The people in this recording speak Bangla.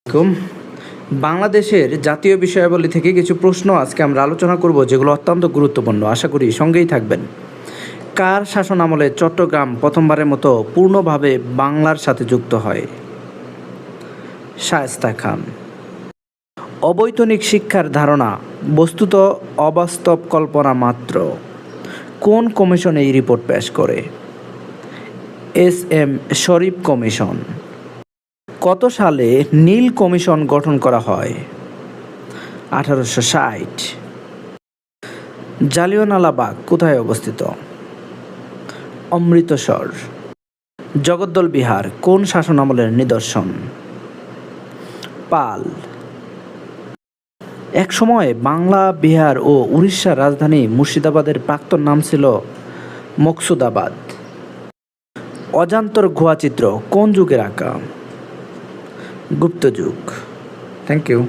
আলাইকুম। বাংলাদেশের জাতীয় বিষয়াবলী থেকে কিছু প্রশ্ন আজকে আমরা আলোচনা করব, যেগুলো অত্যন্ত গুরুত্বপূর্ণ। আশা করি সঙ্গেই থাকবেন। কার শাসন আমলে চট্টগ্রাম প্রথমবারের মতো পূর্ণভাবে বাংলার সাথে যুক্ত হয়? শায়েস্তা খান। অবৈতনিক শিক্ষার ধারণা বস্তুত অবাস্তব কল্পনা মাত্র। কোন কমিশন এই রিপোর্ট পেশ করে? এস.এম. শরীফ কমিশন। কত সালে নীল কমিশন গঠন করা হয়? 1860। জালিয়ানওয়ালাবাগ কোথায় অবস্থিত? অমৃতসর। জগদ্দল বিহার কোন শাসন আমলের নিদর্শন? পাল। একসময় বাংলা, বিহার ও উড়িষ্যার রাজধানী মুর্শিদাবাদের প্রাক্তন নাম ছিল মকসুদাবাদ। অজান্তর গুহা চিত্র কোন যুগের আঁকা? গুপ্ত যুগ। Thank you.